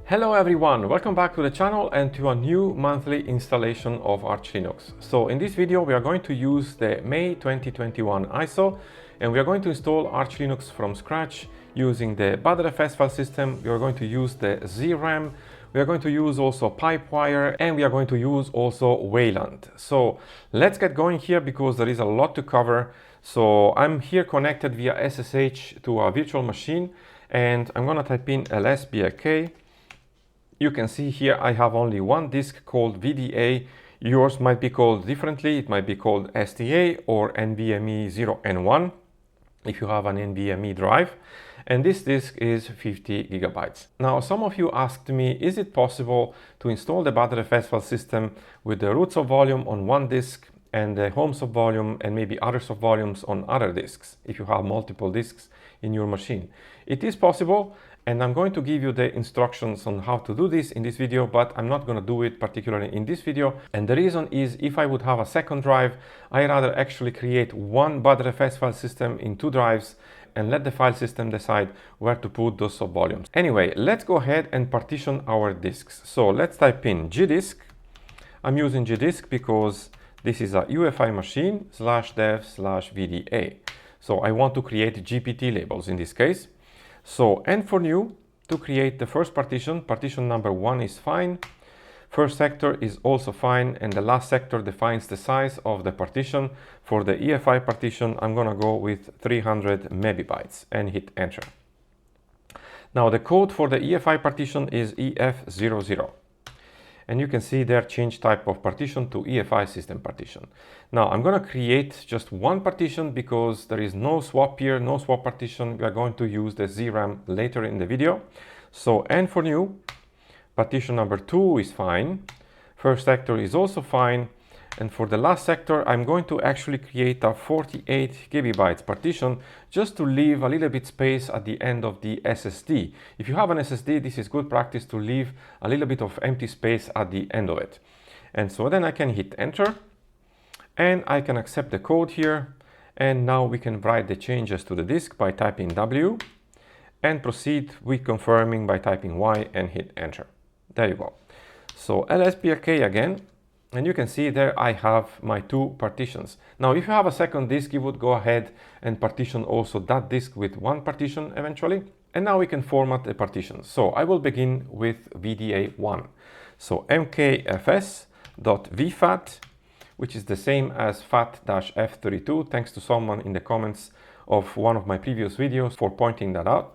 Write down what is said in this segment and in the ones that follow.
Hello everyone, welcome back to the channel and to a new monthly installation of Arch Linux. So in this video we are going to use the May 2021 ISO and we are going to install Arch Linux from scratch using the Butterfs file system. We are going to use the ZRAM, we are going to use also Pipewire, and we are going to use also Wayland. So let's get going here because there is a lot to cover. So I'm here connected via SSH to a virtual machine and I'm going to type in ls-brk. You can see here I have only one disk called VDA. Yours might be called differently. It might be called STA or NVMe 0N1 if you have an NVMe drive. And this disk is 50 gigabytes. Now, some of you asked me, is it possible to install the Butterfs file system with the root subvolume on one disk and the home subvolume and maybe other subvolumes on other disks if you have multiple disks in your machine? It is possible. And I'm going to give you the instructions on how to do this in this video, but I'm not going to do it particularly in this video. And the reason is if I would have a second drive, I rather actually create one Butterfs file system in two drives and let the file system decide where to put those subvolumes. Anyway, let's go ahead and partition our disks. So let's type in gdisk. I'm using gdisk because this is a UEFI machine /dev/VDA. So I want to create GPT labels in this case. So, and for new, to create the first partition, partition number 1 is fine. First sector is also fine. And the last sector defines the size of the partition. For the EFI partition, I'm going to go with 300 megabytes and hit enter. Now the code for the EFI partition is EF00. And you can see there change type of partition to EFI system partition. Now I'm going to create just one partition because there is no swap here, no swap partition. We are going to use the ZRAM later in the video. So, and for new, partition number 2 is fine. First sector is also fine. And for the last sector, I'm going to actually create a 48 gigabytes partition just to leave a little bit space at the end of the SSD. If you have an SSD, this is good practice to leave a little bit of empty space at the end of it. And so then I can hit enter and I can accept the code here. And now we can write the changes to the disk by typing W and proceed with confirming by typing Y and hit enter. There you go. So ls-brk again. And you can see there I have my two partitions. Now, if you have a second disk, you would go ahead and partition also that disk with one partition eventually. And now we can format the partitions. So I will begin with VDA1. So mkfs.vfat, which is the same as fat-f32. Thanks to someone in the comments of one of my previous videos for pointing that out.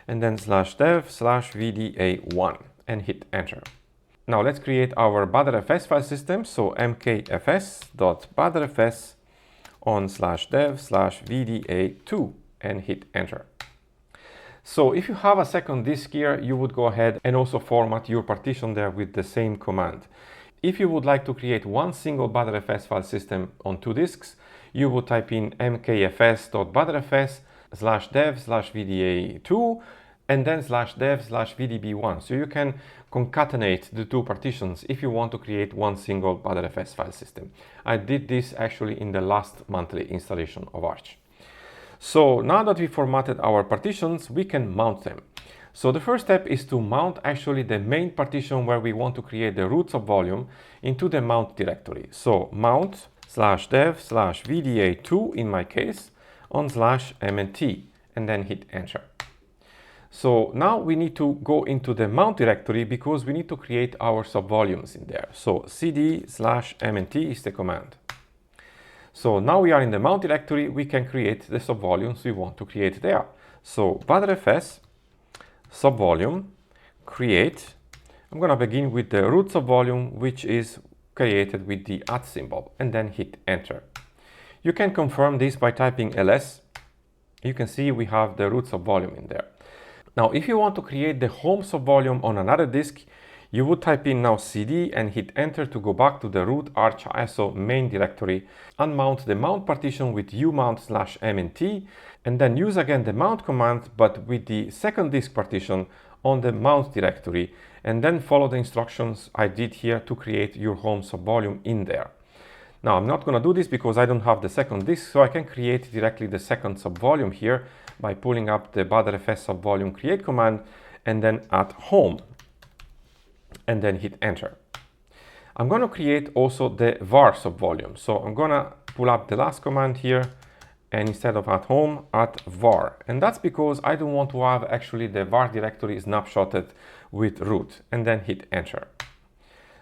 And then /dev/VDA1 and hit enter. Now let's create our Butterfs file system. So mkfs.butterfs on /dev/VDA2 and hit enter. So if you have a second disk here, you would go ahead and also format your partition there with the same command. If you would like to create one single Butterfs file system on two disks, you would type in mkfs.butterfs /dev/VDA2 and then /dev/VDB1. So you can concatenate the two partitions if you want to create one single Butterfs file system. I did this actually in the last monthly installation of Arch. So now that we formatted our partitions, we can mount them. So the first step is to mount actually the main partition where we want to create the root subvolume into the mount directory. So mount /dev/VDA2 in my case on /mnt and then hit enter. So now we need to go into the mount directory because we need to create our subvolumes in there. So cd/mnt is the command. So now we are in the mount directory, we can create the subvolumes we want to create there. So Butterfs subvolume create. I'm going to begin with the root subvolume, which is created with the @ symbol, and then hit enter. You can confirm this by typing ls. You can see we have the root subvolume in there. Now, if you want to create the home subvolume on another disk, you would type in now cd and hit enter to go back to the root Arch ISO main directory, unmount the mount partition with umount/mnt, and then use again the mount command, but with the second disk partition on the mount directory, and then follow the instructions I did here to create your home subvolume in there. Now, I'm not going to do this because I don't have the second disk, so I can create directly the second subvolume here by pulling up the Butterfs subvolume create command and then at home. and then hit enter. I'm going to create also the var subvolume. So I'm going to pull up the last command here, and instead of at home, at var. And that's because I don't want to have actually the var directory snapshotted with root, and then hit enter.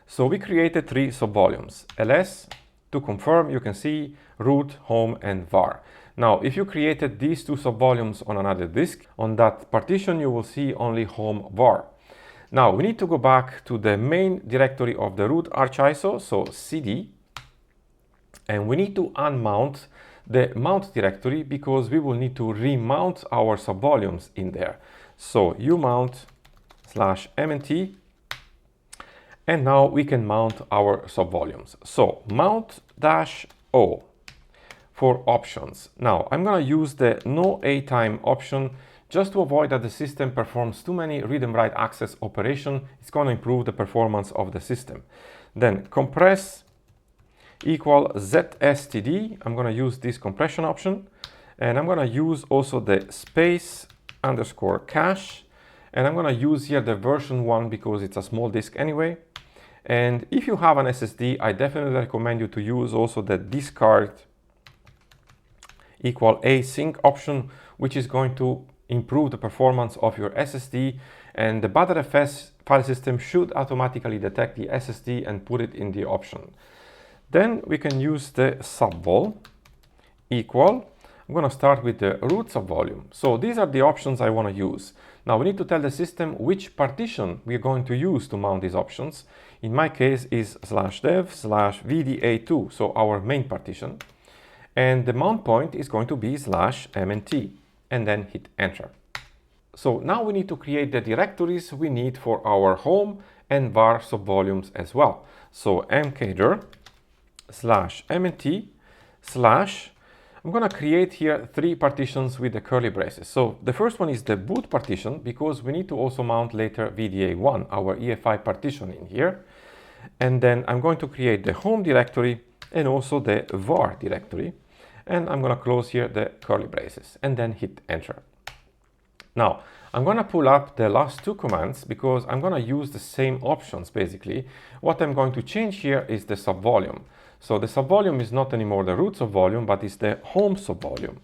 So we created 3 subvolumes. ls, to confirm, you can see root, home, and var. Now, if you created these 2 subvolumes on another disk, on that partition, you will see only home var. Now, we need to go back to the main directory of the root archiso, so cd, and we need to unmount the mount directory because we will need to remount our subvolumes in there. So umount /mnt, and now we can mount our subvolumes. So mount -o for options. Now I'm going to use the no A time option just to avoid that the system performs too many read and write access operation. It's going to improve the performance of the system. Then compress equal zstd. I'm going to use this compression option, and I'm going to use also the space _ cache, and I'm going to use here the version 1 because it's a small disk anyway. And if you have an SSD, I definitely recommend you to use also the discard equal async option, which is going to improve the performance of your SSD, and the Butterfs file system should automatically detect the SSD and put it in the option. Then we can use the subvol equal. I'm going to start with the root subvolume. So these are the options I want to use. Now we need to tell the system which partition we are going to use to mount these options. In my case is /dev/vda2, so our main partition. And the mount point is going to be /mnt, and then hit enter. So now we need to create the directories we need for our home and var subvolumes as well. So mkdir /mnt / I'm going to create here 3 partitions with the curly braces. So the first one is the boot partition, because we need to also mount later VDA1, our EFI partition in here. And then I'm going to create the home directory and also the var directory. And I'm going to close here the curly braces and then hit enter. Now, I'm going to pull up the last 2 commands because I'm going to use the same options basically. What I'm going to change here is the subvolume. So the subvolume is not anymore the root subvolume, but it's the home subvolume.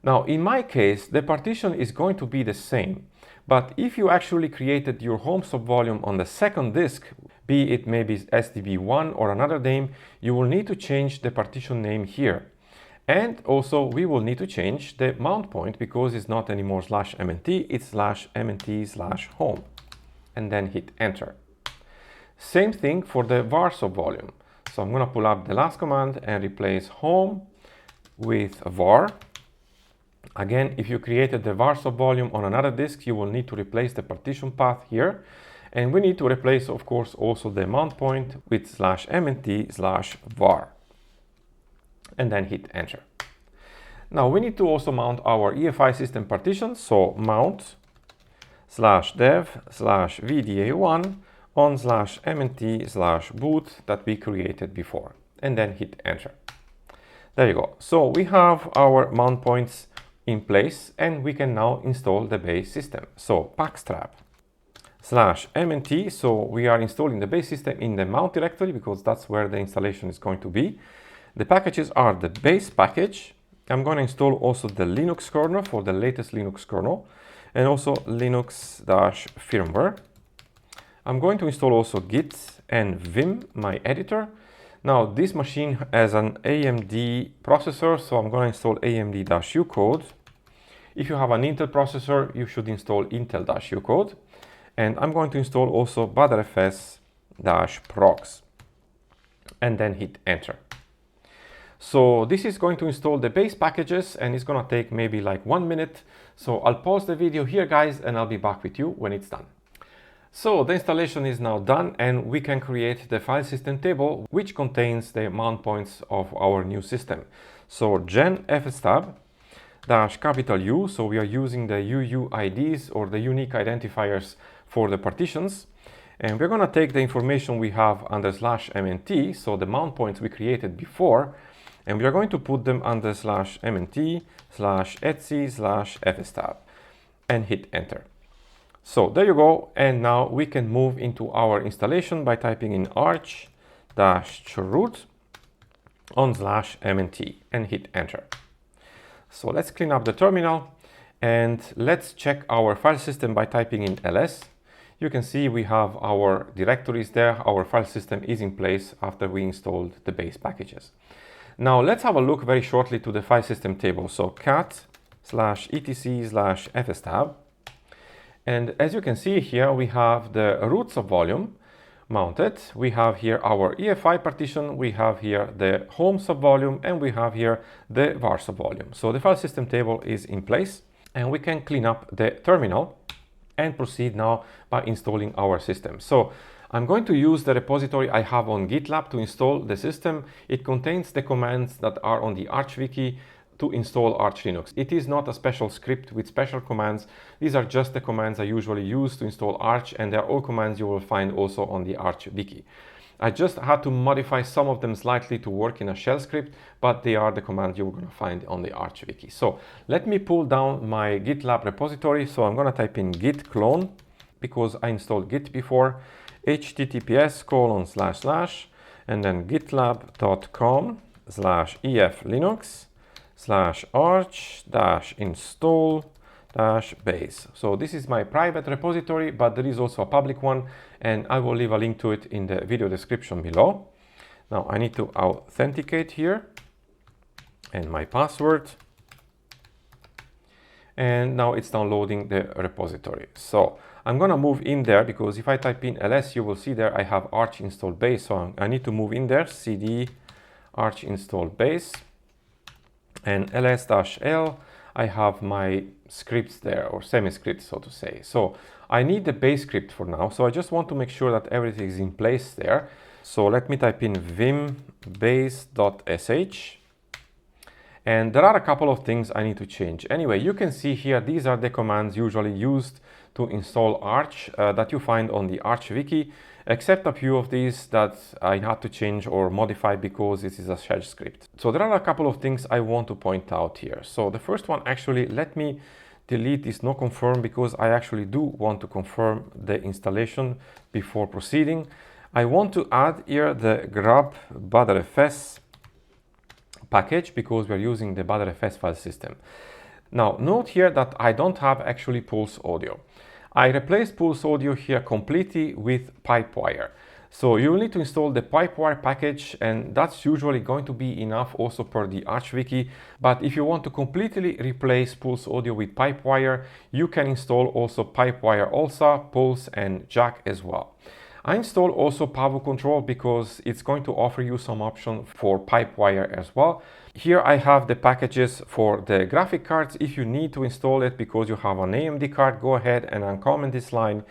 Now, in my case, the partition is going to be the same. But if you actually created your home subvolume on the second disk, be it maybe SDB1 or another name, you will need to change the partition name here. And also we will need to change the mount point because it's not anymore /mnt, it's /mnt/home, and then hit enter. Same thing for the var subvolume. So I'm going to pull up the last command and replace home with var. Again, if you created the var subvolume on another disk, you will need to replace the partition path here. And we need to replace, of course, also the mount point with /mnt/var. And then hit enter. Now we need to also mount our EFI system partitions. So mount /dev/vda1 on /mnt/boot that we created before, and then hit enter. There you go. So we have our mount points in place, and we can now install the base system. So packstrap /mnt. So we are installing the base system in the mount directory because that's where the installation is going to be. The packages are the base package. I'm going to install also the Linux kernel for the latest Linux kernel, and also Linux-firmware. I'm going to install also Git and Vim, my editor. Now this machine has an AMD processor, so I'm going to install AMD-U code. If you have an Intel processor, you should install Intel-U code. And I'm going to install also Butterfs-procs, and then hit enter. So this is going to install the base packages, and it's going to take maybe like 1 minute. So I'll pause the video here, guys, and I'll be back with you when it's done. So the installation is now done, and we can create the file system table, which contains the mount points of our new system. So gen fstab -U, so we are using the UUIDs or the unique identifiers for the partitions. And we're going to take the information we have under /mnt, so the mount points we created before, and we are going to put them under /mnt/etc/fstab and hit enter. So there you go, and now we can move into our installation by typing in arch-root /mnt and hit enter. So let's clean up the terminal and let's check our file system by typing in ls. You can see we have our directories there. Our file system is in place after we installed the base packages. Now let's have a look very shortly to the file system table. So cat/etc/fstab. And as you can see here, we have the roots of volume mounted. We have here our EFI partition, we have here the home subvolume, and we have here the var subvolume. So the file system table is in place, and we can clean up the terminal and proceed now by installing our system. So I'm going to use the repository I have on GitLab to install the system. It contains the commands that are on the Arch wiki to install Arch Linux. It is not a special script with special commands. These are just the commands I usually use to install Arch, and they're all commands you will find also on the Arch wiki. I just had to modify some of them slightly to work in a shell script, but they are the commands you're going to find on the Arch wiki. So let me pull down my GitLab repository. So I'm going to type in git clone because I installed Git before, https:// and then gitlab.com/eflinux/arch-install-base. So this is my private repository, but there is also a public one, and I will leave a link to it in the video description below. Now I need to authenticate here and my password. And now it's downloading the repository. So I'm going to move in there because if I type in ls, you will see there I have arch install base. So I need to move in there, cd arch install base, and ls-l, I have my scripts there, or semi-scripts, so to say. So I need the base script for now. So I just want to make sure that everything is in place there. So let me type in vim base.sh. And there are a couple of things I need to change. Anyway, you can see here, these are the commands usually used to install Arch that you find on the Arch wiki, except a few of these that I had to change or modify because this is a shell script. So there are a couple of things I want to point out here. So the first one, actually, let me delete this no confirm because I actually do want to confirm the installation before proceeding. I want to add here the Grub Butterfs package because we're using the Butterfs file system. Now note here that I don't have actually Pulse Audio. I replaced Pulse Audio here completely with Pipewire. So you will need to install the Pipewire package, and that's usually going to be enough also per the Arch wiki. But if you want to completely replace Pulse Audio with Pipewire, you can install also Pipewire ALSA, Pulse, and Jack as well. I installed also Pavo Control because it's going to offer you some option for Pipewire as well. Here I have the packages for the graphic cards. If you need to install it because you have an AMD card, go ahead and uncomment this line.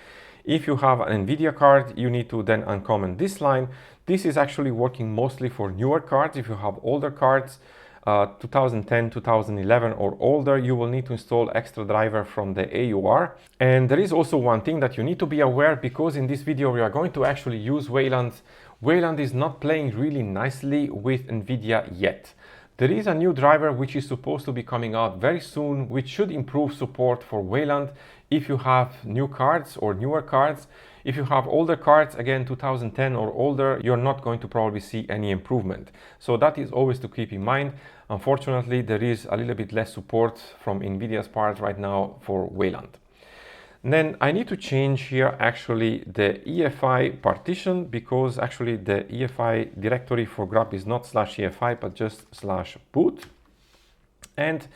If you have an NVIDIA card, you need to then uncomment this line. This is actually working mostly for newer cards. If you have older cards, 2010, 2011 or older, you will need to install extra driver from the AUR. And there is also one thing that you need to be aware, because in this video we are going to actually use Wayland. Wayland is not playing really nicely with NVIDIA yet. There is a new driver which is supposed to be coming out very soon, which should improve support for Wayland if you have new cards or newer cards. If you have older cards, again 2010 or older, you're not going to probably see any improvement. So that is always to keep in mind. Unfortunately, there is a little bit less support from NVIDIA's part right now for Wayland. Then I need to change here actually the EFI partition, because actually the EFI directory for Grub is not /EFI but just /boot. And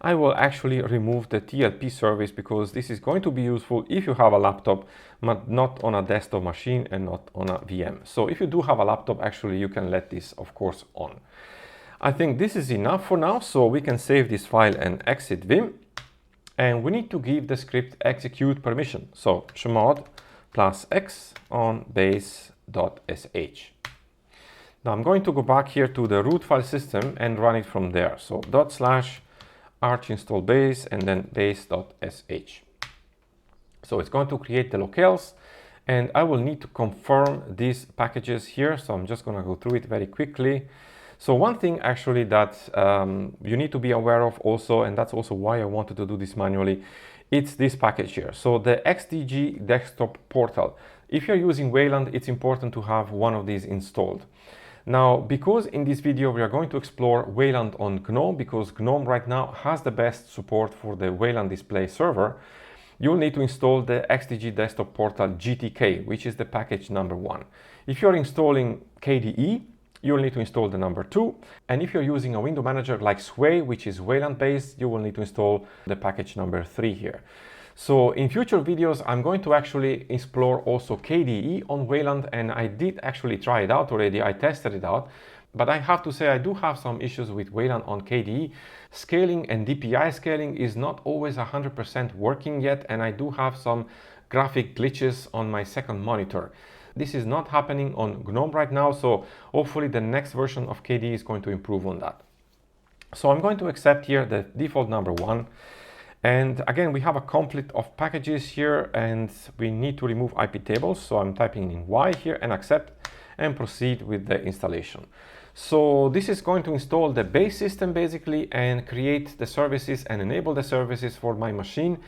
I will actually remove the TLP service because this is going to be useful if you have a laptop, but not on a desktop machine and not on a VM. So if you do have a laptop, actually you can let this of course on. I think this is enough for now, so we can save this file and exit Vim. And we need to give the script execute permission. So chmod +x on base.sh. Now I'm going to go back here to the root file system and run it from there. So /arch install base and then base.sh. So it's going to create the locales, and I will need to confirm these packages here. So I'm just going to go through it very quickly. So one thing actually that you need to be aware of also, and that's also why I wanted to do this manually, it's this package here. So the XDG desktop portal. If you're using Wayland, it's important to have one of these installed. Now, because in this video we are going to explore Wayland on GNOME, because GNOME right now has the best support for the Wayland display server, you'll need to install the XDG desktop portal GTK, which is the package number 1. If you're installing KDE, you'll need to install the number 2. And if you're using a window manager like Sway, which is Wayland based, you will need to install the package number 3 here. So in future videos, I'm going to actually explore also KDE on Wayland, and I did actually try it out already. I tested it out, but I have to say I do have some issues with Wayland on KDE. Scaling and DPI scaling is not always 100% working yet, and I do have some graphic glitches on my second monitor. This is not happening on GNOME right now, so hopefully the next version of KDE is going to improve on that. So I'm going to accept here the default number 1. And again, we have a complete of packages here, and we need to remove IP tables. So I'm typing in Y here and accept and proceed with the installation. So this is going to install the base system basically and create the services and enable the services for my machine.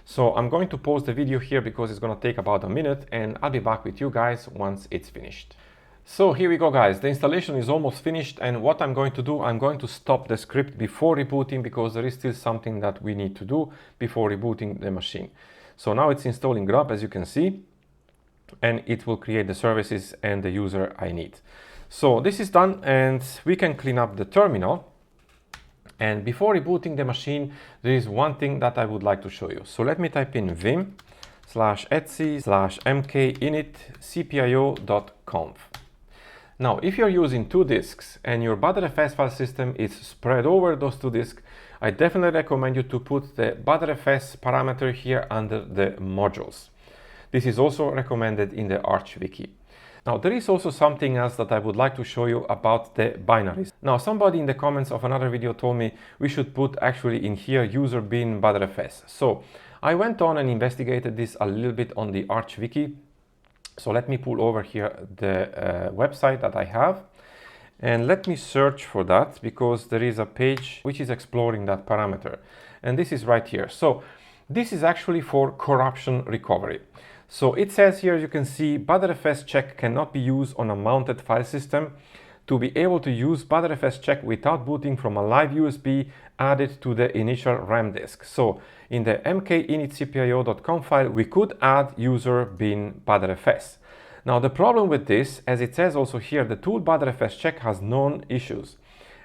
So I'm going to pause the video here because it's going to take about a minute, and I'll be back with you guys once it's finished. So here we go, guys. The installation is almost finished, and what I'm going to do, I'm going to stop the script before rebooting because there is still something that we need to do before rebooting the machine. So now it's installing Grub, as you can see, and it will create the services and the user I need. So this is done, and we can clean up the terminal. And before rebooting the machine, there is one thing that I would like to show you. So let me type in vim/etc/mkinit/cpio.conf. Now, if you're using 2 disks and your Butterfs file system is spread over those 2 disks, I definitely recommend you to put the Butterfs parameter here under the modules. This is also recommended in the Arch Wiki. Now, there is also something else that I would like to show you about the binaries. Now, somebody in the comments of another video told me we should put actually in here user bin Butterfs. So I went on and investigated this a little bit on the Arch Wiki. So let me pull over here the website that I have, and let me search for that because there is a page which is exploring that parameter, and this is right here. So this is actually for corruption recovery. So it says here, you can see Butterfs check cannot be used on a mounted file system. To be able to use Butterfs check without booting from a live USB added to the initial RAM disk. So in the mkinit/cpio.conf file, we could add user bin Butterfs. Now the problem with this, as it says also here, the tool Butterfs check has known issues.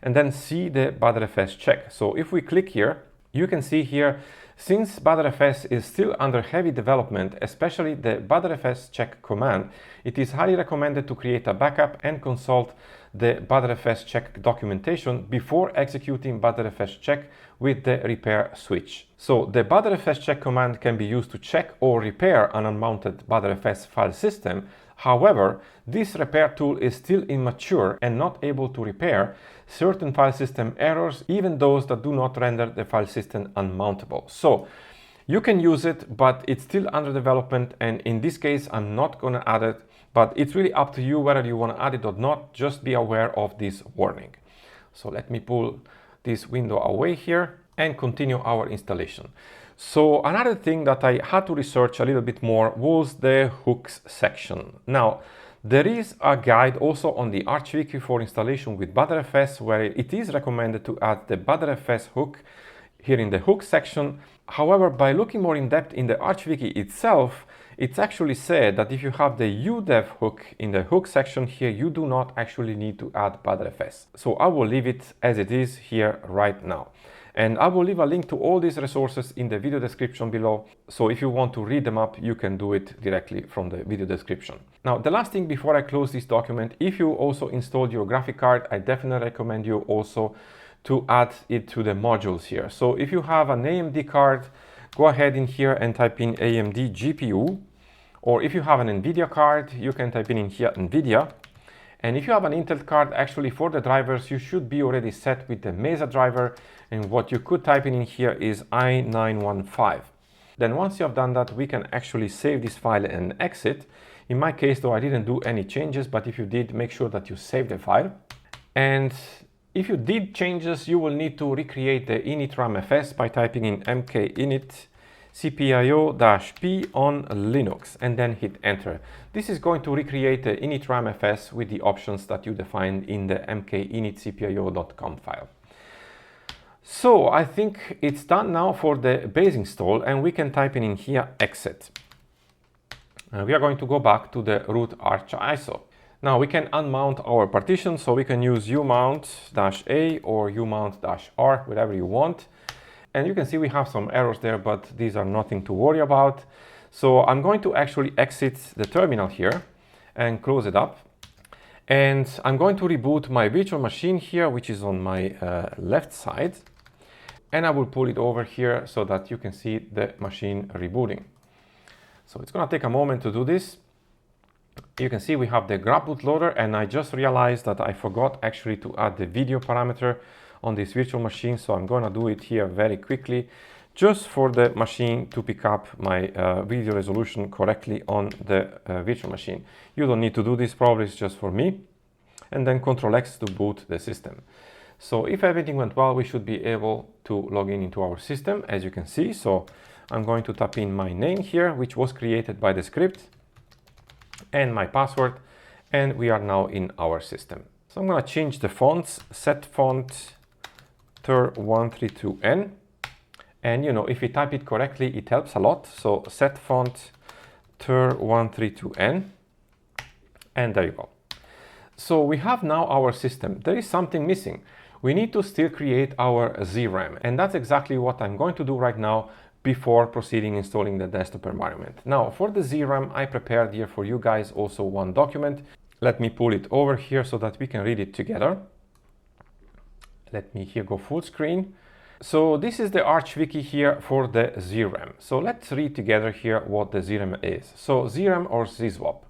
And then see the Butterfs check. So if we click here, you can see here, since Butterfs is still under heavy development, especially the Butterfs check command, it is highly recommended to create a backup and consult the Butterfs check documentation before executing Butterfs check with the repair switch. So the Butterfs check command can be used to check or repair an unmounted Butterfs file system. However, this repair tool is still immature and not able to repair certain file system errors, even those that do not render the file system unmountable. So you can use it, but it's still under development, and in this case I'm not going to add it, but it's really up to you whether you want to add it or not. Just be aware of this warning. So let me pull this window away here and continue our installation. So another thing that I had to research a little bit more was the hooks section. Now, there is a guide also on the Arch Wiki for installation with Butterfs, where it is recommended to add the Butterfs hook here in the hook section. However, by looking more in depth in the Arch Wiki itself, it's actually said that if you have the udev hook in the hook section here, you do not actually need to add Butterfs. So I will leave it as it is here right now. And I will leave a link to all these resources in the video description below. So if you want to read them up, you can do it directly from the video description. Now, the last thing before I close this document, if you also installed your graphic card, I definitely recommend you also to add it to the modules here. So if you have an AMD card, go ahead in here and type in AMD GPU. Or if you have an NVIDIA card, you can type in here NVIDIA. And if you have an Intel card, actually for the drivers, you should be already set with the Mesa driver. And what you could type in here is i915. Then once you have done that, we can actually save this file and exit. In my case, though, I didn't do any changes, but if you did, make sure that you save the file. And if you did changes, you will need to recreate the init-ram-fs by typing in mkinit cpio-p on Linux and then hit enter. This is going to recreate the init-ram-fs with the options that you defined in the mkinit-cpio.com file. So I think it's done now for the base install, and we can type in here exit. We are going to go back to the root Arch ISO. Now we can unmount our partition, so we can use umount-a or umount-r, whatever you want. And you can see we have some errors there, but these are nothing to worry about. So I'm going to actually exit the terminal here and close it up. And I'm going to reboot my virtual machine here, which is on my left side. And I will pull it over here so that you can see the machine rebooting. So it's going to take a moment to do this. You can see we have the Grub bootloader, and I just realized that I forgot actually to add the video parameter on this virtual machine. So I'm going to do it here very quickly, just for the machine to pick up my video resolution correctly on the virtual machine. You don't need to do this, probably it's just for me. And then Ctrl X to boot the system. So if everything went well, we should be able to log in into our system, as you can see. So I'm going to type in my name here, which was created by the script, and my password, and we are now in our system. So I'm going to change the fonts, set font TUR132N, and you know, if we type it correctly, it helps a lot. So set font TUR132N, and there you go. So we have now our system. There is something missing. We need to still create our ZRAM, and that's exactly what I'm going to do right now before proceeding installing the desktop environment. Now for the ZRAM, I prepared here for you guys also one document. Let me pull it over here so that we can read it together. Let me here go full screen. So this is the Arch wiki here for the ZRAM. So let's read together here what the ZRAM is. So ZRAM or ZSwap.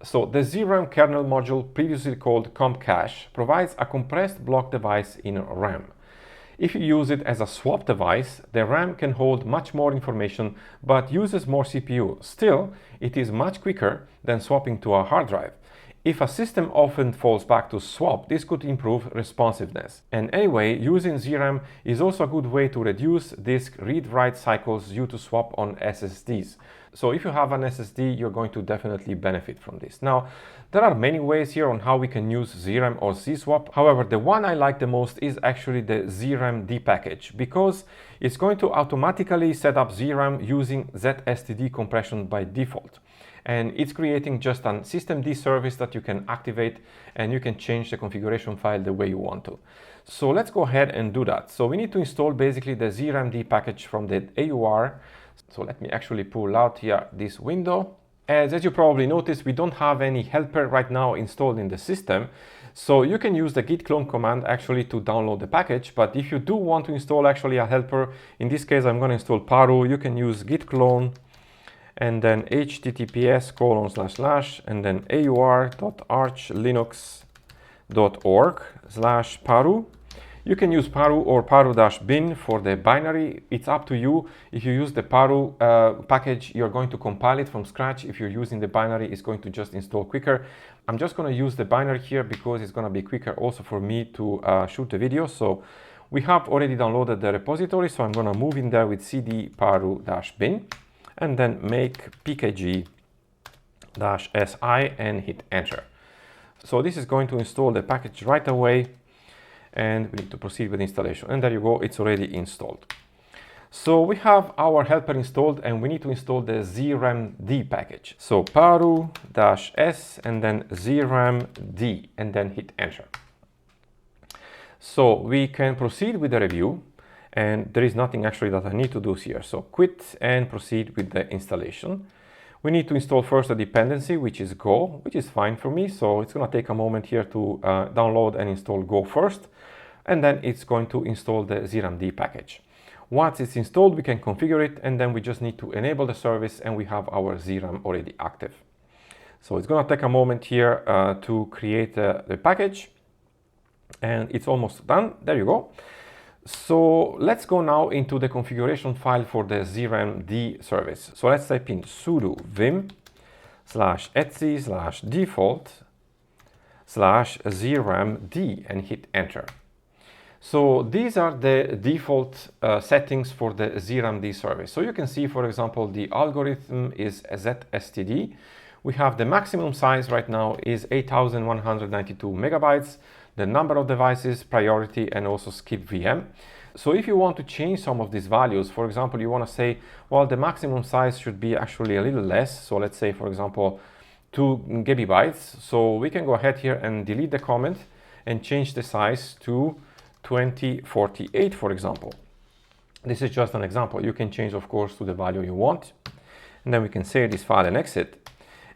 So the ZRAM kernel module, previously called CompCache, provides a compressed block device in RAM. If you use it as a swap device, the RAM can hold much more information but uses more CPU. Still, it is much quicker than swapping to a hard drive. If a system often falls back to swap, this could improve responsiveness. And anyway, using ZRAM is also a good way to reduce disk read-write cycles due to swap on SSDs. So if you have an SSD, you're going to definitely benefit from this. Now, there are many ways here on how we can use ZRAM or ZSwap. However, the one I like the most is actually the zramd package, because it's going to automatically set up ZRAM using ZSTD compression by default. And it's creating just a systemd service that you can activate, and you can change the configuration file the way you want to. So let's go ahead and do that. So we need to install basically the zramd package from the AUR. So let me actually pull out here this window. As you probably noticed, we don't have any helper right now installed in the system. So you can use the git clone command actually to download the package. But if you do want to install actually a helper, in this case, I'm going to install Paru. You can use git clone and then https:// and then aur.archlinux.org/paru. You can use paru or paru-bin for the binary. It's up to you. If you use the paru package, you're going to compile it from scratch. If you're using the binary, it's going to just install quicker. I'm just going to use the binary here because it's going to be quicker also for me to shoot the video. So we have already downloaded the repository, so I'm going to move in there with cd paru-bin and then make pkg-si and hit enter. So this is going to install the package right away, and we need to proceed with installation. And there you go, it's already installed. So we have our helper installed, and we need to install the zramd package. So paru-s and then zramd and then hit enter. So we can proceed with the review, and there is nothing actually that I need to do here. So quit and proceed with the installation. We need to install first a dependency, which is Go, which is fine for me. So it's going to take a moment here to download and install Go first, and then it's going to install the zramd package. Once it's installed, we can configure it, and then we just need to enable the service, and we have our ZRAM already active. So it's going to take a moment here to create the package, and it's almost done. There you go. So let's go now into the configuration file for the zramd service. So let's type in sudo vim/etc/default /zramd and hit enter. So these are the default settings for the zramd service. So you can see, for example, the algorithm is ZSTD. We have the maximum size right now is 8192 megabytes, the number of devices, priority, and also skip VM. So if you want to change some of these values, for example, you want to say, well, the maximum size should be actually a little less. So let's say, for example, 2 gigabytes. So we can go ahead here and delete the comment and change the size to 2048, for example. This is just an example. You can change, of course, to the value you want. And then we can save this file and exit.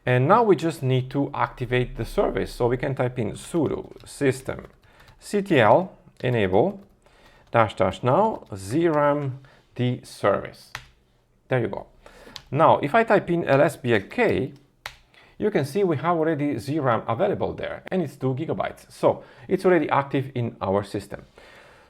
And now we just need to activate the service. So we can type in sudo systemctl enable -- zramd service. There you go. Now, if I type in lsblk, you can see we have already ZRAM available there, and it's 2 gigabytes. So it's already active in our system.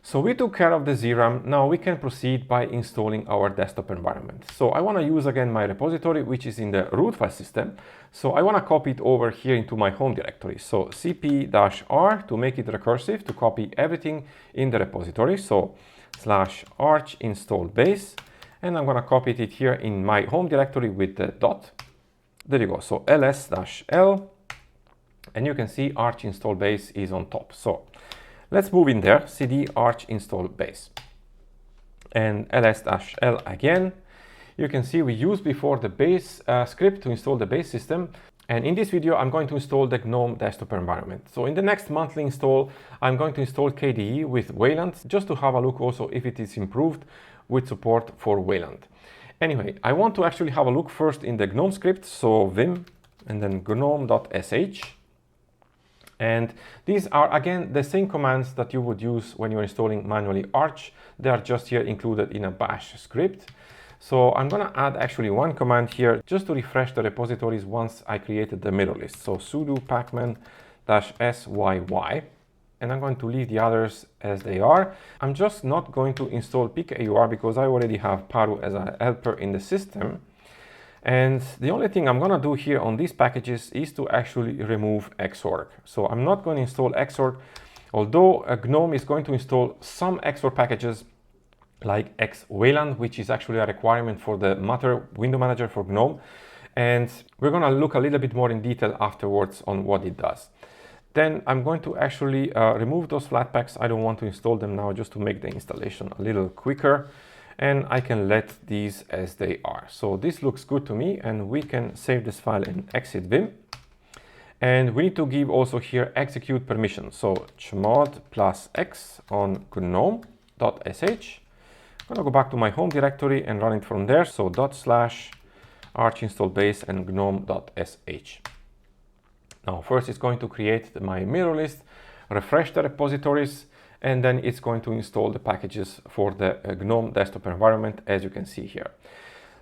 So we took care of the ZRAM. Now we can proceed by installing our desktop environment. So I want to use again my repository, which is in the root file system. So I want to copy it over here into my home directory. So cp-r to make it recursive, to copy everything in the repository. So /arch install base, and I'm going to copy it here in my home directory with the dot. There you go. So ls-l, and you can see arch install base is on top. So let's move in there, cd arch install base, and ls-l again. You can see we used before the base script to install the base system. And in this video, I'm going to install the GNOME desktop environment. So in the next monthly install, I'm going to install KDE with Wayland, just to have a look also if it is improved with support for Wayland. Anyway, I want to actually have a look first in the GNOME script. So vim and then gnome.sh. And these are again the same commands that you would use when you're installing manually Arch. They are just here included in a bash script. So I'm going to add actually one command here just to refresh the repositories once I created the mirror list. So sudo pacman-syy, and I'm going to leave the others as they are. I'm just not going to install pkaur because I already have Paru as a helper in the system. And the only thing I'm going to do here on these packages is to actually remove Xorg. So I'm not going to install Xorg, although GNOME is going to install some Xorg packages like Wayland, which is actually a requirement for the Matter window manager for GNOME. And we're going to look a little bit more in detail afterwards on what it does. Then I'm going to actually remove those Flatpaks. I don't want to install them now, just to make the installation a little quicker. And I can let these as they are. So this looks good to me, and we can save this file and exit Vim. And we need to give also here execute permission. So chmod +x on gnome.sh. I'm going to go back to my home directory and run it from there. So /arch install base and gnome.sh. Now first it's going to create my mirror list, refresh the repositories, and then it's going to install the packages for the GNOME desktop environment, as you can see here.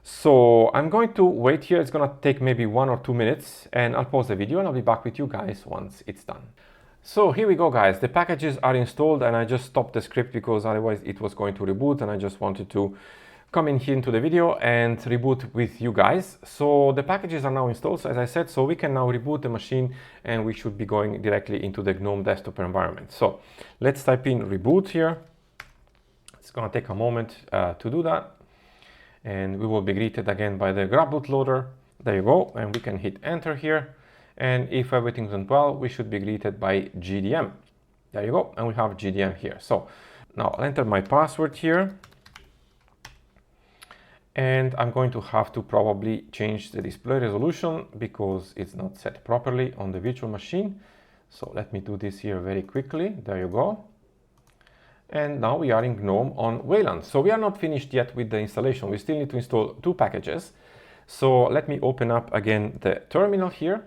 So I'm going to wait here. It's going to take maybe 1 or 2 minutes, and I'll pause the video and I'll be back with you guys once it's done. So here we go, guys. The packages are installed, and I just stopped the script because otherwise it was going to reboot, and I just wanted to come in here into the video and reboot with you guys. So the packages are now installed, as I said, so we can now reboot the machine and we should be going directly into the GNOME desktop environment. So let's type in reboot here. It's going to take a moment to do that. And we will be greeted again by the Grub bootloader. There you go. And we can hit enter here. And if everything went well, we should be greeted by GDM. There you go. And we have GDM here. So now I'll enter my password here. And I'm going to have to probably change the display resolution because it's not set properly on the virtual machine. So let me do this here very quickly. There you go. And now we are in GNOME on Wayland. So we are not finished yet with the installation. We still need to install 2 packages. So let me open up again the terminal here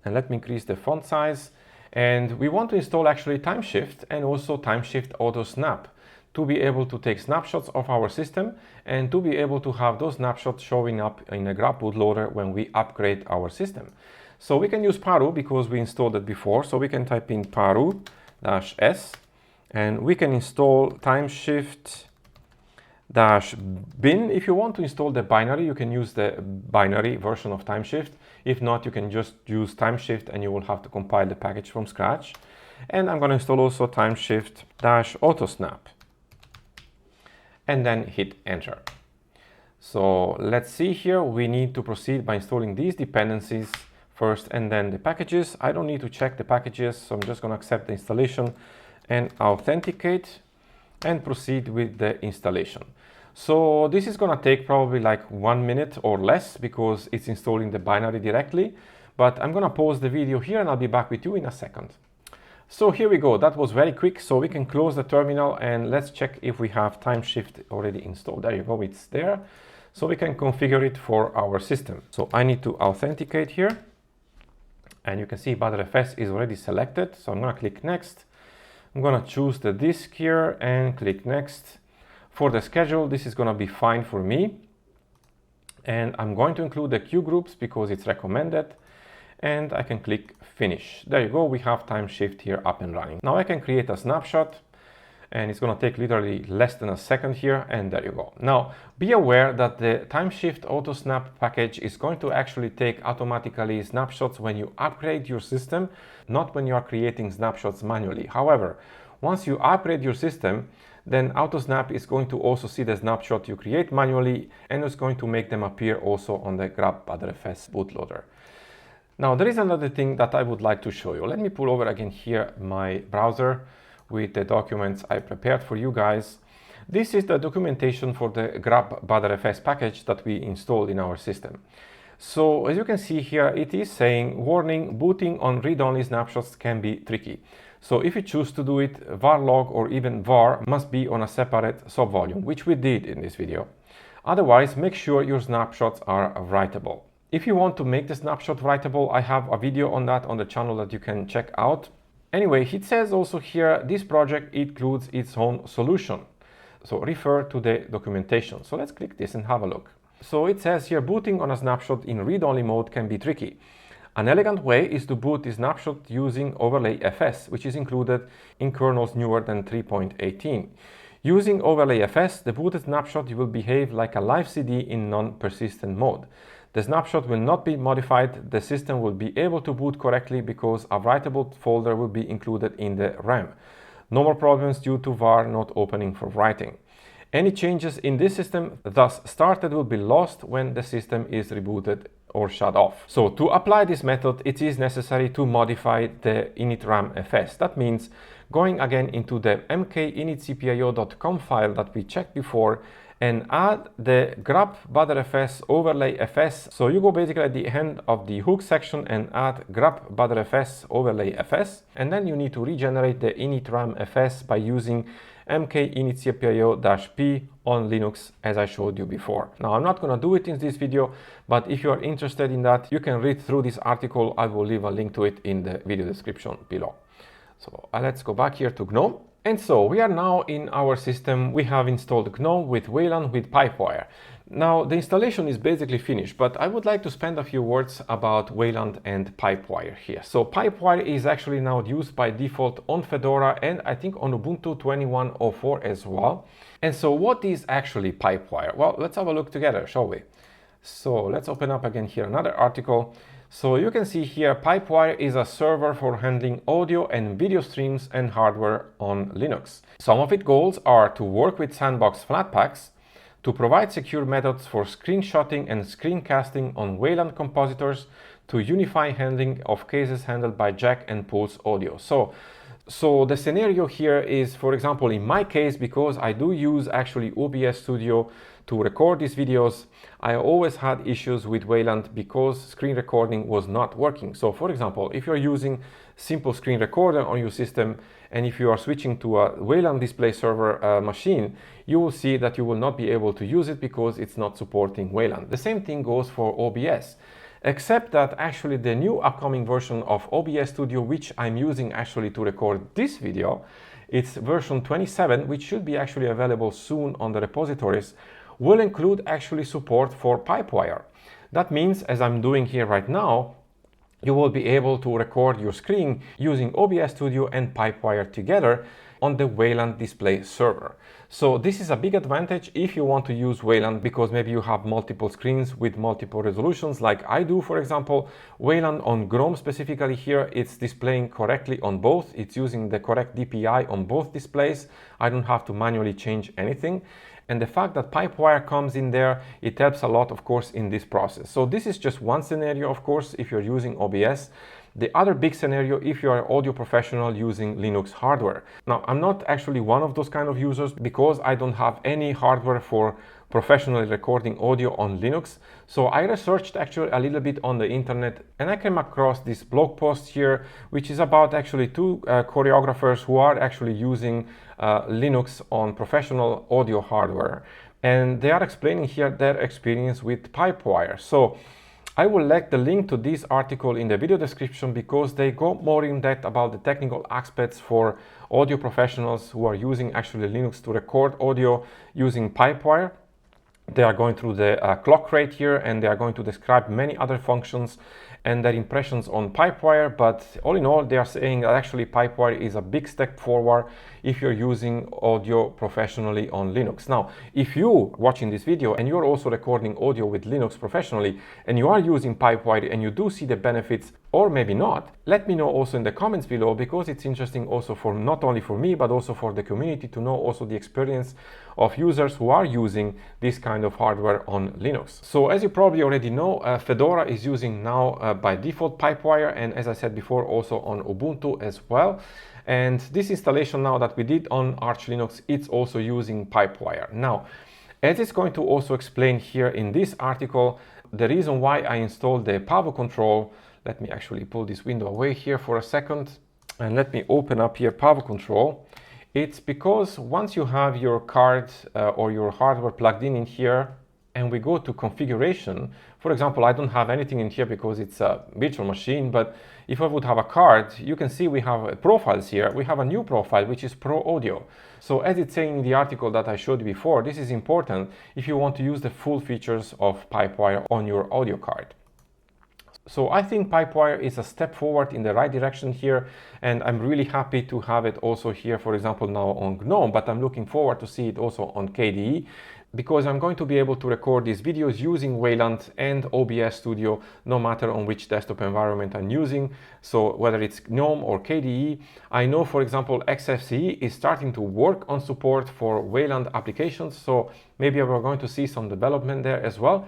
and let me increase the font size. And we want to install actually Timeshift and also Timeshift-autosnap to be able to take snapshots of our system and to be able to have those snapshots showing up in a Grub bootloader when we upgrade our system. So we can use Paru because we installed it before. So we can type in paru-s and we can install timeshift-bin. If you want to install the binary, you can use the binary version of Timeshift. If not, you can just use Timeshift and you will have to compile the package from scratch. And I'm going to install also Timeshift-autosnap and then hit enter. So let's see here, we need to proceed by installing these dependencies first and then the packages. I don't need to check the packages, so I'm just going to accept the installation and authenticate and proceed with the installation. So this is going to take probably like 1 minute or less because it's installing the binary directly, but I'm going to pause the video here and I'll be back with you in a second. So here we go, that was very quick, so we can close the terminal and let's check if we have Timeshift already installed. There you go, it's there. So we can configure it for our system. So I need to authenticate here and you can see Butterfs is already selected. So I'm going to click next. I'm going to choose the disk here and click next. For the schedule, this is going to be fine for me. And I'm going to include the queue groups because it's recommended. And I can click finish. There you go, we have Timeshift here up and running. Now I can create a snapshot and it's going to take literally less than a second here, and there you go. Now be aware that the Timeshift-autosnap package is going to actually take automatically snapshots when you upgrade your system, not when you are creating snapshots manually. However, once you upgrade your system, then AutoSnap is going to also see the snapshot you create manually and it's going to make them appear also on the Grub Butterfs bootloader. Now there is another thing that I would like to show you. Let me pull over again here my browser with the documents I prepared for you guys. This is the documentation for the Grub Butterfs package that we installed in our system. So as you can see here, it is saying, warning, booting on read-only snapshots can be tricky. So if you choose to do it, var log or even var must be on a separate subvolume, which we did in this video. Otherwise, make sure your snapshots are writable. If you want to make the snapshot writable, I have a video on that on the channel that you can check out. Anyway, it says also here, this project includes its own solution. So refer to the documentation. So let's click this and have a look. So it says here, booting on a snapshot in read-only mode can be tricky. An elegant way is to boot the snapshot using overlay FS, which is included in kernels newer than 3.18. Using overlay FS, the booted snapshot will behave like a live CD in non-persistent mode. The snapshot will not be modified, the system will be able to boot correctly because a writable folder will be included in the RAM. No more problems due to var not opening for writing. Any changes in this system thus started will be lost when the system is rebooted or shut off. So to apply this method, it is necessary to modify the init-ram-fs. That means going again into the mkinitcpio.com file that we checked before and add the Grub Butterfs overlay fs. So you go basically at the end of the hook section and add Grub Butterfs overlay fs, and then you need to regenerate the init-ram-fs by using mkinitcpio-p on Linux as I showed you before. Now I'm not going to do it in this video, but if you are interested in that, you can read through this article. I will leave a link to it in the video description below. So let's go back here to GNOME. And so we are now in our system. We have installed GNOME with Wayland with Pipewire. Now the installation is basically finished, but I would like to spend a few words about Wayland and Pipewire here. So Pipewire is actually now used by default on Fedora and I think on Ubuntu 21.04 as well. And so what is actually Pipewire? Well, let's have a look together, shall we? So let's open up again here another article. So you can see here, Pipewire is a server for handling audio and video streams and hardware on Linux. Some of its goals are to work with sandbox flatpaks, to provide secure methods for screenshotting and screencasting on Wayland compositors, to unify handling of cases handled by jack and pulse audio. So the scenario here is, for example, in my case, because I do use actually OBS Studio to record these videos, I always had issues with Wayland because screen recording was not working. So for example, if you're using simple screen recorder on your system and if you are switching to a Wayland display server machine, you will see that you will not be able to use it because it's not supporting Wayland. The same thing goes for OBS. Except that actually the new upcoming version of OBS Studio, which I'm using actually to record this video, it's version 27, which should be actually available soon on the repositories, will include actually support for Pipewire. That means, as I'm doing here right now, you will be able to record your screen using OBS Studio and Pipewire together, on the Wayland display server. So this is a big advantage if you want to use Wayland, because maybe you have multiple screens with multiple resolutions like I do, for example. Wayland on GNOME specifically here, it's displaying correctly on both. It's using the correct DPI on both displays. I don't have to manually change anything. And the fact that Pipewire comes in there, it helps a lot, of course, in this process. So this is just one scenario, of course, if you're using OBS. The other big scenario, if you are an audio professional using Linux hardware. Now, I'm not actually one of those kind of users because I don't have any hardware for professionally recording audio on Linux. So I researched actually a little bit on the internet, and I came across this blog post here, which is about actually two choreographers who are actually using Linux on professional audio hardware. And they are explaining here their experience with Pipewire. So I will link the link to this article in the video description because they go more in depth about the technical aspects for audio professionals who are using actually Linux to record audio using Pipewire. They are going through the clock rate here, and they are going to describe many other functions and their impressions on Pipewire. But all in all, they are saying that actually Pipewire is a big step forward if you're using audio professionally on Linux. Now, if you watching this video and you're also recording audio with Linux professionally and you are using Pipewire and you do see the benefits, or maybe not, let me know also in the comments below, because it's interesting also for not only for me but also for the community to know also the experience of users who are using this kind of hardware on Linux. So as you probably already know, Fedora is using now by default Pipewire, and as I said before, also on Ubuntu as well. And this installation now that we did on Arch Linux, it's also using Pipewire. Now, as it's going to also explain here in this article, the reason why I installed the Pavo control. Let me actually pull this window away here for a second, and let me open up here Pavo control. It's because once you have your card or your hardware plugged in here, and we go to configuration, for example, I don't have anything in here because it's a virtual machine, but if I would have a card, you can see we have profiles here. We have a new profile, which is Pro Audio. So as it's saying in the article that I showed you before, this is important if you want to use the full features of Pipewire on your audio card. So I think Pipewire is a step forward in the right direction here, and I'm really happy to have it also here, for example, now on GNOME, but I'm looking forward to see it also on KDE, because I'm going to be able to record these videos using Wayland and OBS Studio, no matter on which desktop environment I'm using. So whether it's GNOME or KDE, I know, for example, XFCE is starting to work on support for Wayland applications, so maybe we're going to see some development there as well.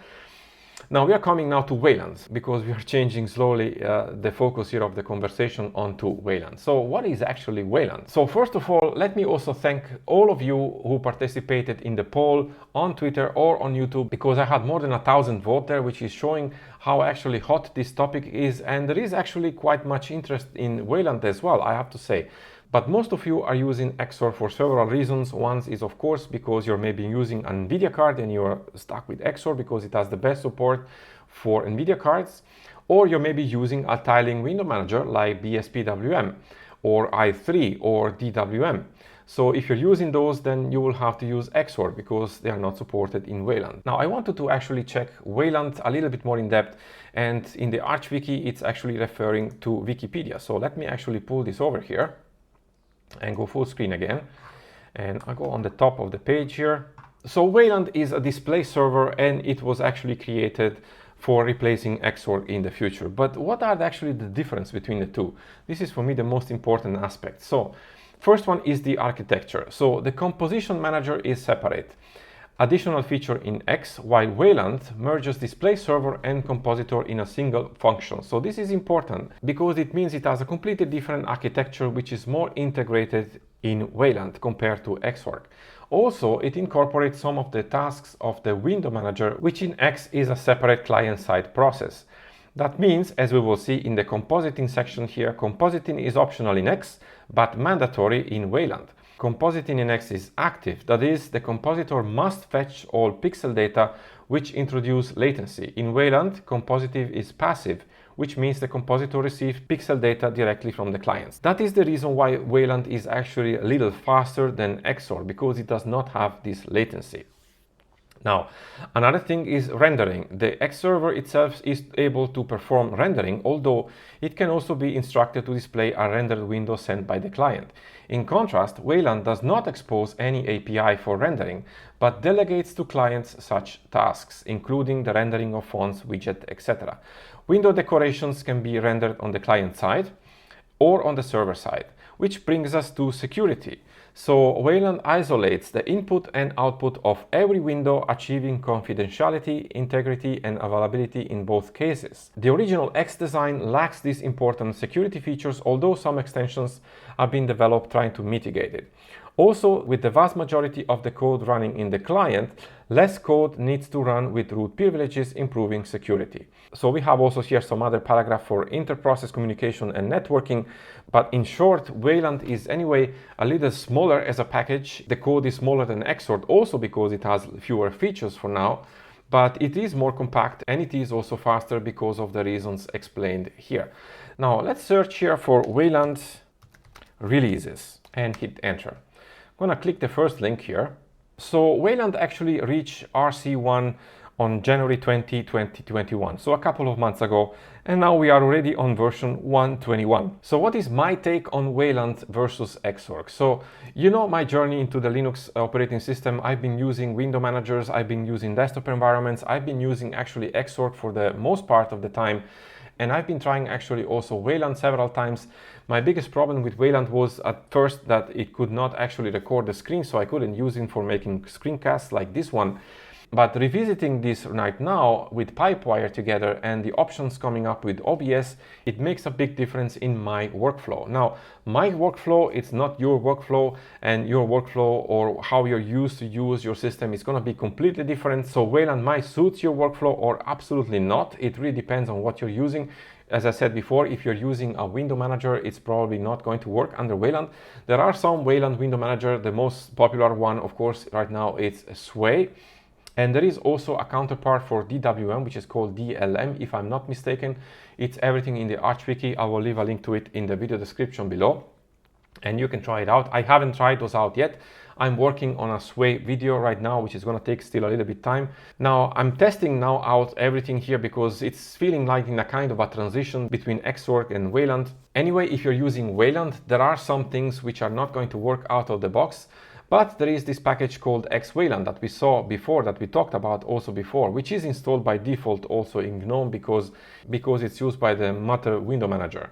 Now we are coming now to Wayland, because we are changing slowly the focus here of the conversation onto Wayland. So what is actually Wayland? So first of all, let me also thank all of you who participated in the poll on Twitter or on YouTube, because I had more than 1,000 votes there, which is showing how actually hot this topic is. And there is actually quite much interest in Wayland as well, I have to say. But most of you are using XOR for several reasons. One is, of course, because you're maybe using an NVIDIA card and you're stuck with XOR because it has the best support for NVIDIA cards. Or you're maybe using a tiling window manager like BSPWM or i3 or DWM. So if you're using those, then you will have to use XOR because they are not supported in Wayland. Now I wanted to actually check Wayland a little bit more in depth, and in the Arch Wiki, it's actually referring to Wikipedia. So let me actually pull this over here and go full screen again, and I go on the top of the page here. So Wayland is a display server, and it was actually created for replacing XOR in the future. But what are actually the difference between the two? This is for me the most important aspect. So first one is the architecture. So the composition manager is separate, additional feature in X, while Wayland merges display server and compositor in a single function. So this is important because it means it has a completely different architecture, which is more integrated in Wayland compared to XOR. Also, it incorporates some of the tasks of the window manager, which in X is a separate client-side process. That means, as we will see in the compositing section here, compositing is optional in X, but mandatory in Wayland. Compositing in X is active, that is, the compositor must fetch all pixel data which introduce latency. In Wayland, compositive is passive, which means the compositor receives pixel data directly from the clients. That is the reason why Wayland is actually a little faster than XOR, because it does not have this latency. Now, another thing is rendering. The X server itself is able to perform rendering, although it can also be instructed to display a rendered window sent by the client. In contrast, Wayland does not expose any API for rendering, but delegates to clients such tasks, including the rendering of fonts, widget, etc. Window decorations can be rendered on the client side or on the server side, which brings us to security. So Wayland isolates the input and output of every window, achieving confidentiality, integrity, and availability in both cases. The original X design lacks these important security features, although some extensions have been developed trying to mitigate it. Also, with the vast majority of the code running in the client, less code needs to run with root privileges, improving security. So we have also here some other paragraph for inter-process communication and networking, but in short, Wayland is anyway a little smaller as a package. The code is smaller than Xorg also because it has fewer features for now, but it is more compact and it is also faster because of the reasons explained here. Now let's search here for Wayland releases and hit enter. I'm gonna click the first link here. So Wayland actually reached RC1 on January 20, 2021, so a couple of months ago, and now we are already on version 1.21. So what is my take on Wayland versus Xorg? So you know my journey into the Linux operating system. I've been using window managers, I've been using desktop environments, I've been using actually Xorg for the most part of the time, and I've been trying actually also Wayland several times. My biggest problem with Wayland was at first that it could not actually record the screen, so I couldn't use it for making screencasts like this one. But revisiting this right now with Pipewire together and the options coming up with OBS, it makes a big difference in my workflow. Now, my workflow, it's not your workflow, and your workflow or how you're used to use your system is going to be completely different. So Wayland might suit your workflow or absolutely not. It really depends on what you're using. As I said before, if you're using a window manager, it's probably not going to work under Wayland. There are some Wayland window manager. The most popular one, of course, right now it's Sway. And there is also a counterpart for DWM, which is called DLM, if I'm not mistaken. It's everything in the Arch Wiki. I will leave a link to it in the video description below, and you can try it out. I haven't tried those out yet. I'm working on a Sway video right now, which is going to take still a little bit time. Now, I'm testing now out everything here because it's feeling like in a kind of a transition between Xorg and Wayland. Anyway, if you're using Wayland, there are some things which are not going to work out of the box. But there is this package called X-Wayland that we saw before, that we talked about also before, which is installed by default also in GNOME because it's used by the Mutter window manager.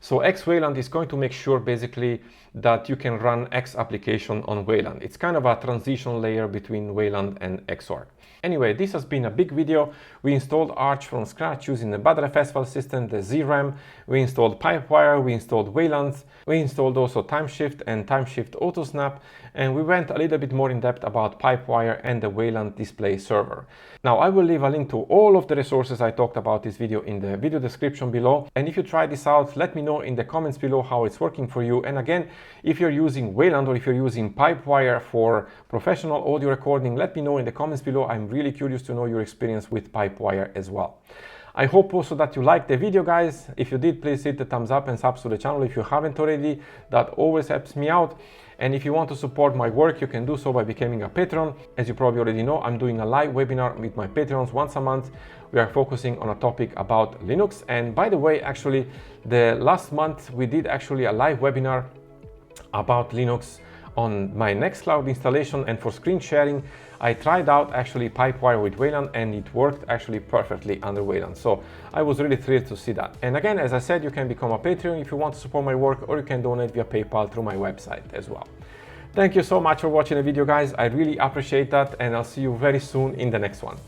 So X-Wayland is going to make sure basically that you can run X application on Wayland. It's kind of a transition layer between Wayland and Xorg. Anyway, this has been a big video. We installed Arch from scratch using the Butterfs file system, the ZRAM. We installed Pipewire, we installed Wayland, we installed also Timeshift and Timeshift-autosnap, and we went a little bit more in depth about Pipewire and the Wayland display server. Now, I will leave a link to all of the resources I talked about this video in the video description below. And if you try this out, let me know in the comments below how it's working for you. And again, if you're using Wayland or if you're using Pipewire for professional audio recording, let me know in the comments below. I'm really curious to know your experience with Pipewire as well. I hope also that you liked the video, guys. If you did, please hit the thumbs up and subscribe to the channel if you haven't already. That always helps me out. And if you want to support my work, you can do so by becoming a patron. As you probably already know, I'm doing a live webinar with my patrons once a month. We are focusing on a topic about Linux. And by the way, actually, the last month we did actually a live webinar about Linux on my Nextcloud installation, and for screen sharing, I tried out actually Pipewire with Wayland, and it worked actually perfectly under Wayland. So I was really thrilled to see that. And again, as I said, you can become a Patreon if you want to support my work, or you can donate via PayPal through my website as well. Thank you so much for watching the video, guys. I really appreciate that, and I'll see you very soon in the next one.